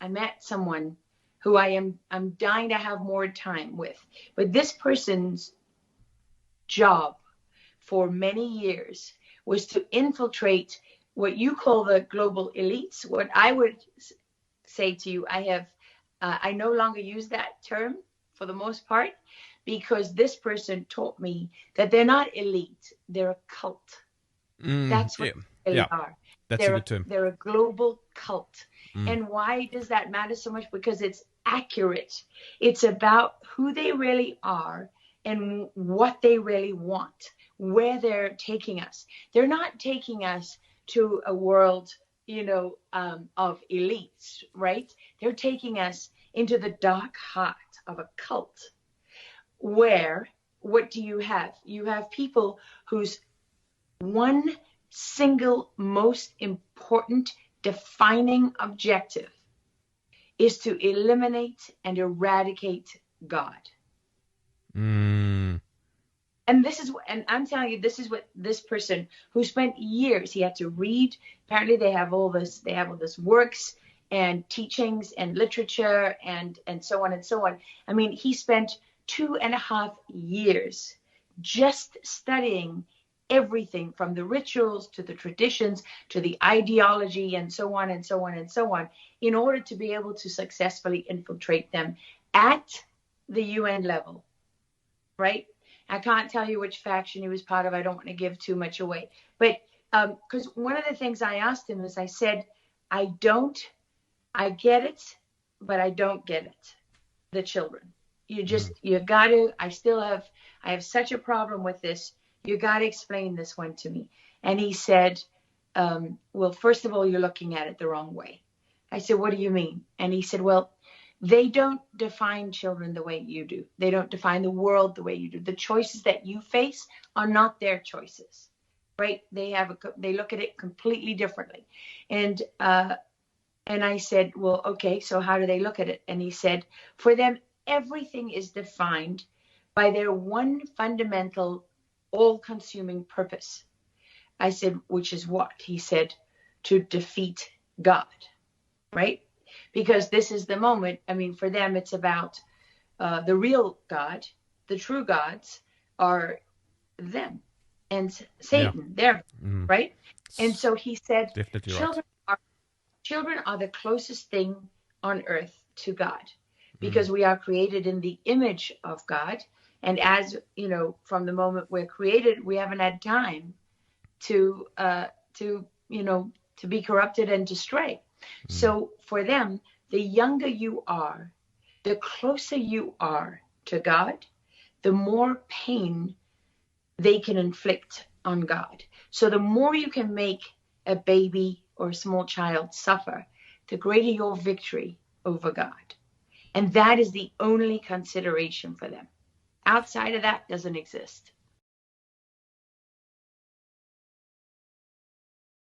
I met someone who I'm dying to have more time with. But this person's job for many years was to infiltrate what you call the global elites. What I would say to you, I no longer use that term for the most part, because this person taught me that they're not elite, they're a cult. That's what they are. That's a good term. They're a global cult. Mm. And why does that matter so much? Because it's accurate. It's about who they really are and what they really want, where they're taking us. They're not taking us to a world, of elites, right? They're taking us into the dark heart of a cult where, what do you have? You have people whose one single most important defining objective is to eliminate and eradicate God. Mm. And I'm telling you, this is what this person who spent years, he had to read. Apparently they have all this works and teachings and literature and so on and so on. I mean, he spent 2.5 years just studying everything from the rituals to the traditions to the ideology and so on and so on and so on, in order to be able to successfully infiltrate them at the UN level, right? I can't tell you which faction he was part of. I don't want to give too much away. But because one of the things I asked him is, I said, I get it, but I don't get it. The children. You got to, I have such a problem with this. You got to explain this one to me. And he said, well, first of all, you're looking at it the wrong way. I said, what do you mean? And he said, well, they don't define children the way you do. They don't define the world the way you do. The choices that you face are not their choices, right? They look at it completely differently. And I said, well, okay, so how do they look at it? And he said, for them, everything is defined by their one fundamental, all-consuming purpose. I said, which is what? He said, to defeat God, right? Because this is the moment. I mean, for them, it's about the real God. The true gods are them and Satan. They're right. And so he said, children are the closest thing on earth to God, because we are created in the image of God. And as you know, from the moment we're created, we haven't had time to be corrupted and to stray. So for them, the younger you are, the closer you are to God, the more pain they can inflict on God. So the more you can make a baby or a small child suffer, the greater your victory over God. And that is the only consideration for them. Outside of that doesn't exist.